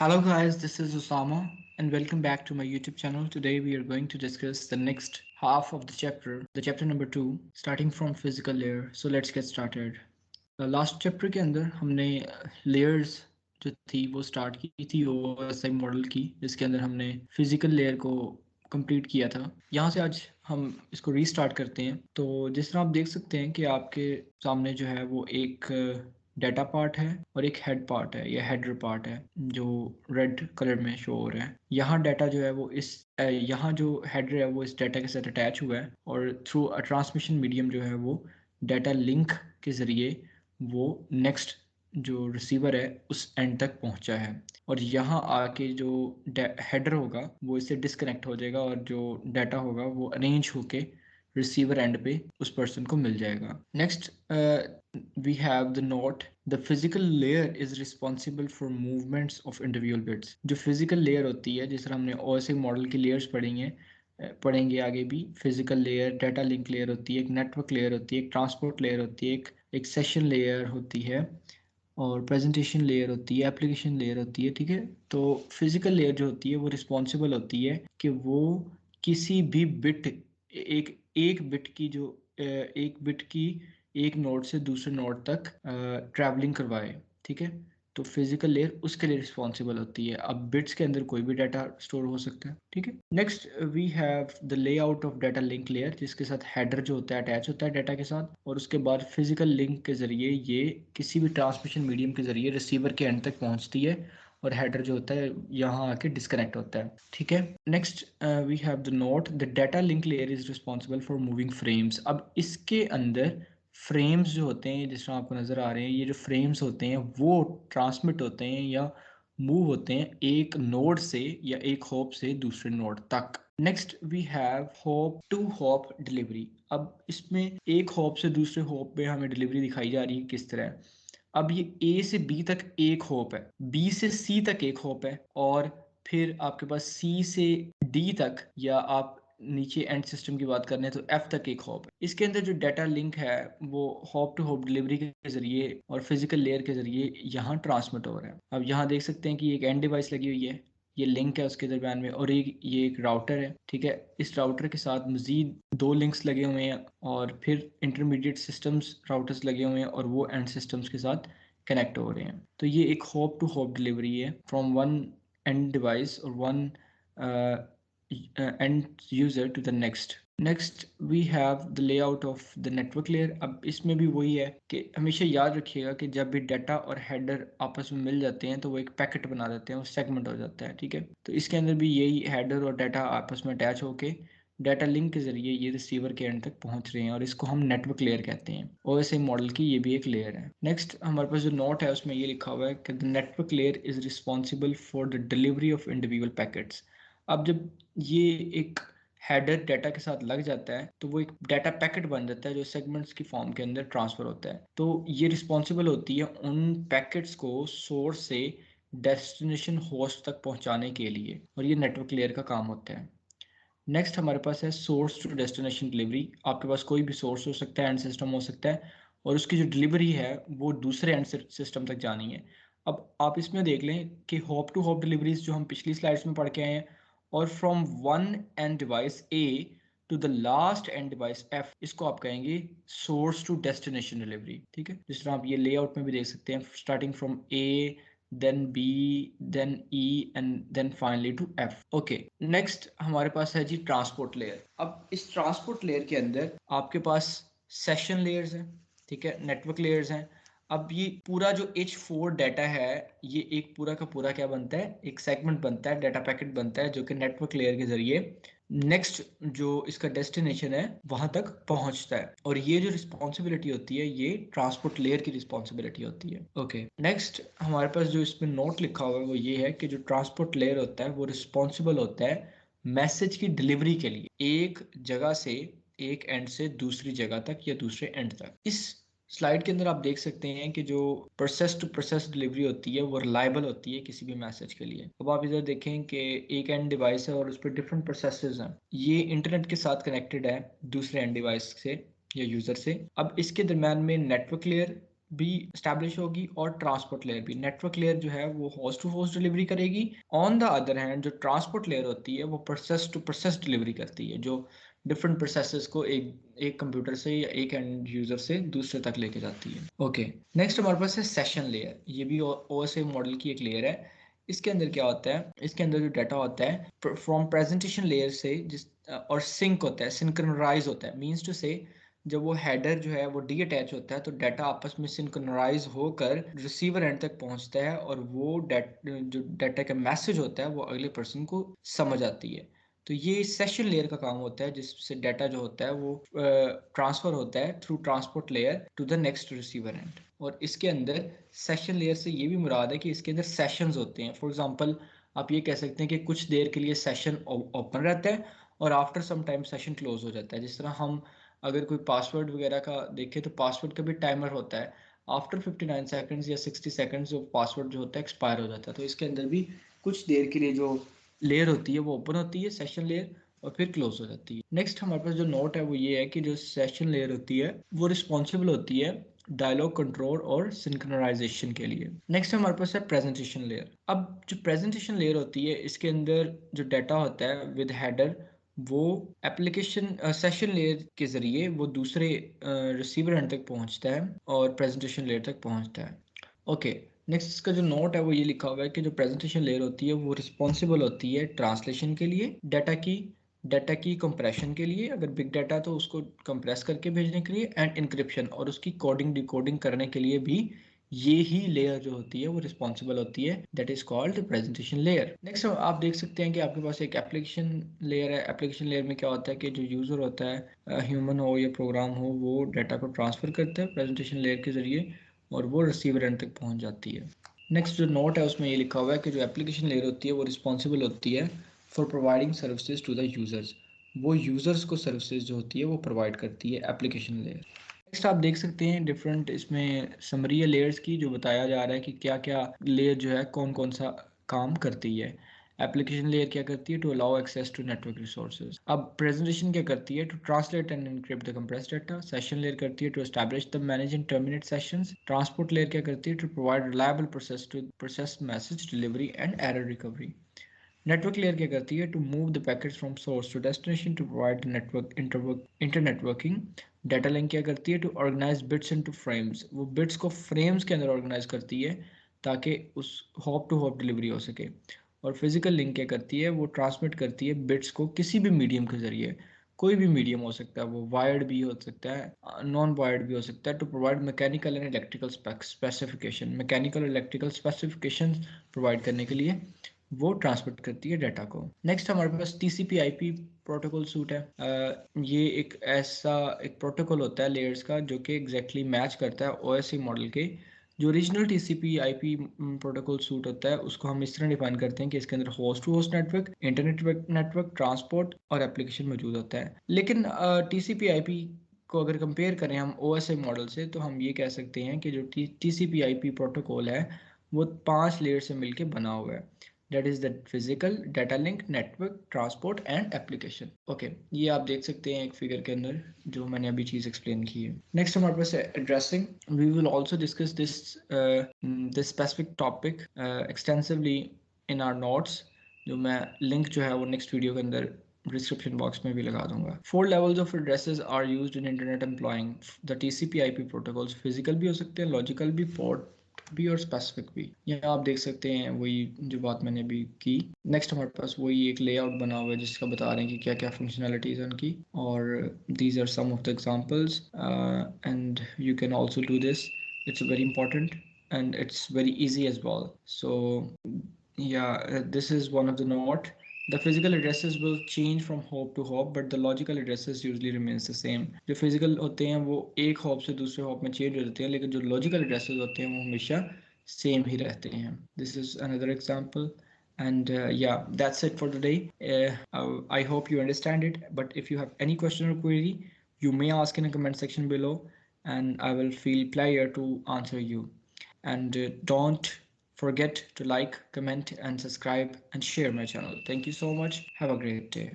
Hello guys, this is Osama and welcome back to my YouTube channel. Today we are going to discuss the next half of the chapter number 2, starting from physical layer. So let's get started. Last chapter के अंदर हमने layers जो थी वो start की थी OSI model की, जिसके अंदर हमने फिजिकल लेयर को कंप्लीट किया था। यहाँ से आज हम इसको रीस्टार्ट करते हैं। तो जिस तरह आप देख सकते हैं कि आपके सामने जो है वो एक डाटा पार्ट है और एक हेड पार्ट है या हेडर पार्ट है जो रेड कलर में शो हो रहा है। यहाँ डाटा जो है वो यहाँ जो हेडर है वो इस डाटा के साथ अटैच हुआ है और थ्रू अ ट्रांसमिशन मीडियम जो है वो डाटा लिंक के ज़रिए वो नेक्स्ट जो रिसीवर है उस एंड तक पहुंचा है। और यहाँ आके जो हेडर होगा वो इससे डिस्कनेक्ट हो जाएगा और जो डाटा होगा वो अरेंज होके रिसीवर एंड पे उस पर्सन को मिल जाएगा। Next we have the note the physical layer is responsible for movements of individual bits. जो फिजिकल लेयर होती है, जिस तरह हमने ओएसआई मॉडल की लेयर्स पढ़ेंगे आगे भी, physical layer, data link layer होती है, एक नेटवर्क लेयर होती है, एक ट्रांसपोर्ट लेयर होती है, एक सेशन लेयर होती है और प्रेजेंटेशन लेयर होती है, एप्लीकेशन लेयर होती है। ठीक है, तो फिजिकल लेयर जो होती है वो रिस्पॉन्सिबल होती है कि वो किसी भी बिट एक एक बिट की जो एक बिट की एक नोड से दूसरे नोड तक ट्रैवलिंग करवाए। ठीक है, तो फिजिकल लेयर उसके लिए रिस्पॉन्सिबल होती है। अब बिट्स के अंदर कोई भी डाटा स्टोर हो सकता है। ठीक है, next we have the layout of data link layer, जिसके साथ हेडर जो होता है अटैच होता है डाटा के साथ, और उसके बाद फिजिकल लिंक के जरिए ये किसी भी ट्रांसमिशन मीडियम के जरिए रिसीवर के एंड तक पहुंचती है और हेडर जो होता है यहाँ आके डिस्कनेक्ट होता है। ठीक है, next we have the note the data link layer is responsible for moving frames. अब इसके अंदर फ्रेम्स जो होते हैं, जिस तरह आपको नज़र आ रहे हैं, ये जो फ्रेम्स होते हैं वो ट्रांसमिट होते हैं या मूव होते हैं एक नोड से या एक हॉप से दूसरे नोड तक। Next we have hop to hop delivery. अब इसमें एक हॉप से दूसरे हॉप पे हमें डिलीवरी दिखाई जा रही है किस तरह। अब ये ए से बी तक एक होप है, बी से सी तक एक होप है, और फिर आपके पास सी से डी तक, या आप नीचे एंड सिस्टम की बात करने हैं तो एफ तक एक हॉप है। इसके अंदर जो डाटा लिंक है वो हॉप टू हॉप डिलीवरी के जरिए और फिजिकल लेयर के जरिए यहाँ ट्रांसमिट हो रहा है। अब यहाँ देख सकते हैं कि एक एंड डिवाइस लगी हुई है, ये लिंक है उसके दरम्यान में, और ये एक राउटर है। ठीक है, इस राउटर के साथ मजीद दो लिंक्स लगे हुए हैं और फिर इंटरमीडिएट सिस्टम्स राउटर्स लगे हुए हैं और वो एंड सिस्टम्स के साथ कनेक्ट हो रहे हैं। तो ये एक होप टू होप डिलीवरी है फ्रॉम वन एंड डिवाइस और one end user to the next. Next we have the layout of the network layer. अब इसमें भी वही है कि हमेशा याद रखिएगा कि जब भी डाटा और हेडर आपस में मिल जाते हैं तो वो एक पैकेट बना देते हैं, वो सेगमेंट हो जाता है। ठीक है, तो इसके अंदर भी यही हेडर और डाटा आपस में अटैच होके डाटा लिंक के जरिए ये रिसीवर के एंड तक पहुंच रहे हैं और इसको हम नेटवर्क लेयर कहते हैं। ओएसआई मॉडल की ये भी एक लेयर है। नेक्स्ट हमारे पास जो नोट है उसमें ये लिखा हुआ है कि the network layer is responsible for the delivery of individual packets. अब जब ये एक हेडर डाटा के साथ लग जाता है तो वो एक डाटा पैकेट बन जाता है जो सेगमेंट्स की फॉर्म के अंदर ट्रांसफर होता है। तो ये रिस्पॉन्सिबल होती है उन पैकेट्स को सोर्स से डेस्टिनेशन होस्ट तक पहुंचाने के लिए, और ये नेटवर्क लेयर का काम होता है। नेक्स्ट हमारे पास है सोर्स टू डेस्टिनेशन डिलीवरी। आपके पास कोई भी सोर्स हो सकता है, एंड सिस्टम हो सकता है, और उसकी जो डिलीवरी है वो दूसरे एंड सिस्टम तक जानी है। अब आप इसमें देख लें कि हॉप टू हॉप डिलीवरीज जो हम पिछली स्लाइड्स में पढ़ के आए हैं, और from one end device A to the last end device F, इसको आप कहेंगे सोर्स टू डेस्टिनेशन डिलीवरी। ठीक है, जिस तरह आप ये लेआउट में भी देख सकते हैं, starting from A, then B, then E and then finally to F। Okay, next हमारे पास है जी ट्रांसपोर्ट लेयर। अब इस ट्रांसपोर्ट लेयर के अंदर आपके पास सेशन लेयर्स हैं, ठीक है, नेटवर्क लेयर्स हैं। अब ये पूरा जो H4 डाटा है, ये एक पूरा का पूरा क्या बनता है, एक सेगमेंट बनता है, डाटा पैकेट बनता है जो कि नेटवर्क लेयर के जरिए नेक्स्ट जो इसका डेस्टिनेशन है वहां तक पहुंचता है, और ये जो रिस्पॉन्सिबिलिटी होती है ये ट्रांसपोर्ट लेयर की रिस्पॉन्सिबिलिटी होती है। ओके, नेक्स्ट हमारे पास जो इसमें नोट लिखा हुआ है वो ये है कि जो ट्रांसपोर्ट लेयर होता है वो रिस्पॉन्सिबल होता है मैसेज की डिलीवरी के लिए एक जगह से, एक एंड से दूसरी जगह तक या दूसरे एंड तक। इस स्लाइड के अंदर आप देख सकते हैं कि जो प्रोसेस टू प्रोसेस डिलीवरी होती है वो रिलायबल होती है किसी भी मैसेज के लिए। अब आप इधर देखें कि एक एंड डिवाइस है और उस पर डिफरेंट प्रोसेसेस हैं, ये इंटरनेट के साथ कनेक्टेड है दूसरे एंड डिवाइस से या यूजर से। अब इसके दरम्यान में नेटवर्क लेयर भी स्टैब्लिश होगी और ट्रांसपोर्ट लेयर भी। नेटवर्क लेयर जो है वो होस्ट टू होस्ट डिलीवरी करेगी। ऑन द अदर हैंड जो ट्रांसपोर्ट लेयर होती है वो प्रोसेस टू प्रोसेस डिलीवरी करती है, जो डिफरेंट प्रोसेसेस को एक कंप्यूटर से या एक एंड यूजर से दूसरे तक लेके जाती है। ओके, नेक्स्ट हमारे पास है सेशन लेयर। ये भी ओएसआई मॉडल की एक लेयर है। इसके अंदर क्या होता है, इसके अंदर जो डाटा होता है फ्रॉम प्रेजेंटेशन लेयर से जिस और सिंक होता है, सिंक्रोनाइज होता है, मींस टू से जब वो हेडर जो है वो डी अटैच होता है तो डाटा आपस में सिंक्रोनाइज होकर रिसीवर एंड तक पहुंचता है और वो जो डाटा का मैसेज होता है वो अगले पर्सन को समझ आती है। तो ये सेशन लेयर का काम होता है जिससे डाटा जो होता है वो ट्रांसफर होता है through transport layer to the next receiver end. और इसके अंदर सेशन लेयर से ये भी मुराद है कि इसके अंदर सेशंस होते हैं। फॉर एग्जांपल आप ये कह सकते हैं कि कुछ देर के लिए सेशन ओपन रहता है और after some time session close हो जाता है। जिस तरह हम अगर कोई पासवर्ड वगैरह का देखें तो पासवर्ड का भी टाइमर होता है। आफ्टर 59 सेकंड्स या 60 सेकंड्स जो पासवर्ड जो होता है एक्सपायर हो जाता है। तो इसके अंदर भी कुछ देर के लिए जो लेयर होती है वो ओपन होती है, सेशन लेयर, और फिर क्लोज हो जाती है। नेक्स्ट हमारे पास जो नोट है वो ये है कि जो सेशन लेयर होती है वो रिस्पॉन्सिबल होती है डायलॉग कंट्रोल और सिंक्रोनाइजेशन के लिए। नेक्स्ट हमारे पास है प्रेजेंटेशन लेयर। अब जो प्रेजेंटेशन लेयर होती है इसके अंदर जो डाटा होता है विद हेडर वो एप्लीकेशन सेशन लेयर के जरिए वो दूसरे रिसीवर एंड तक पहुंचता है और प्रेजेंटेशन लेयर तक पहुंचता है। ओके, नेक्स्ट इसका जो नोट है वो ये लिखा हुआ है कि जो प्रेजेंटेशन लेयर होती है वो रिस्पॉन्सिबल होती है ट्रांसलेशन के लिए, डाटा की कंप्रेशन के लिए, अगर बिग डाटा तो उसको कंप्रेस करके भेजने के लिए, एंड इंक्रिप्शन और उसकी कोडिंग डिकोडिंग करने के लिए भी ये ही लेयर जो होती है वो रिस्पॉन्सिबल होती है। That is called presentation layer. Next आप देख सकते हैं कि आपके पास एक एप्लीकेशन लेयर है। एप्लीकेशन लेयर में क्या होता है कि जो यूजर होता है, ह्यूमन हो या प्रोग्राम हो, वो डाटा को ट्रांसफर करता है प्रेजेंटेशन लेयर के जरिए और वो रिसीवर एंड तक पहुंच जाती है। नेक्स्ट जो नोट है उसमें ये लिखा हुआ है कि जो एप्लीकेशन लेयर होती है वो रिस्पॉन्सिबल होती है for providing services to the users. वो यूजर्स को सर्विसेज जो होती है वो प्रोवाइड करती है एप्लीकेशन लेयर। नेक्स्ट आप देख सकते हैं डिफरेंट इसमें समरी है लेयर्स की, जो बताया जा रहा है कि क्या क्या लेयर जो है कौन कौन सा काम करती है। एप्लीकेशन लेयर क्या करती है, to allow access to network resources. अब प्रेजेंटेशन क्या करती है, to translate and encrypt the compressed data. Session layer करती है to establish the manage and terminate sessions. Transport layer क्या करती है, to provide reliable process to process message delivery and error recovery. Network layer क्या करती है, to move the packets from source to destination to provide network internetworking. Data link क्या करती है, to organise bits into frames. वो bits को frames के अंदर ऑर्गेनाइज करती है ताकि उस हॉप टू हॉप डिलीवरी हो सके। और फिजिकल लिंक क्या करती है, वो ट्रांसमिट करती है बिट्स को किसी भी मीडियम के जरिए। कोई भी मीडियम हो सकता है, वो वायर्ड भी हो सकता है, नॉन वायर्ड भी हो सकता है, to provide mechanical and electrical specification. Mechanical और इलेक्ट्रिकल स्पेसिफिकेशन प्रोवाइड करने के लिए वो ट्रांसमिट करती है डाटा को। नेक्स्ट हमारे पास टीसीपी आईपी प्रोटोकॉल सूट है। ये एक ऐसा एक प्रोटोकॉल होता है लेयर्स का जो कि एग्जैक्टली मैच करता है ओएसआई मॉडल के। जो original TCP IP protocol suit होता है उसको हम इस तरह डिफाइन करते हैं कि इसके अंदर host to host network, internet network, transport और एप्लीकेशन मौजूद होता है। लेकिन टीसीपी आईपी को अगर कंपेयर करें हम ओएसआई मॉडल से तो हम ये कह सकते हैं कि जो टीसीपी आईपी प्रोटोकॉल है वो 5 लेयर से मिलकर बना हुआ है। That is the physical, data link, network, transport and application. Okay, ये आप देख सकते हैं एक फिगर के अंदर जो मैंने अभी चीज एक्सप्लेन की है। नेक्स्ट हमारे पास है addressing. We will also discuss this specific topic extensively in our notes, जो मैं लिंक जो है वो नेक्स्ट वीडियो के अंदर डिस्क्रिप्शन बॉक्स में भी लगा दूंगा। 4 levels of addresses are used in internet employing the TCP IP protocols. Physical भी हो सकते हैं, लॉजिकल भी, पोर्ट भी और स्पेसिफिक भी। यहाँ आप देख सकते हैं वही जो बात मैंने अभी की। नेक्स्ट हमारे पास वही एक लेआउट बना हुआ है जिसका बता रहे हैं कि क्या क्या फंक्शनैलिटीज हैं उनकी, और these are some of the examples and you can also do this. It's very important and it's very easy as well. So yeah, this is one of the note. The physical addresses will change from hop to hop, but the logical addresses usually remains the same. जो physical होते हैं वो एक hop से दूसरे hop में change हो जाते हैं, लेकिन जो logical addresses होते हैं वो हमेशा same ही रहते हैं. This is another example. And yeah, that's it for today. I hope you understand it. But if you have any question or query, you may ask in the comment section below, and I will feel pleasure to answer you. And don't forget to like, comment, and subscribe and share my channel. Thank you so much. Have a great day.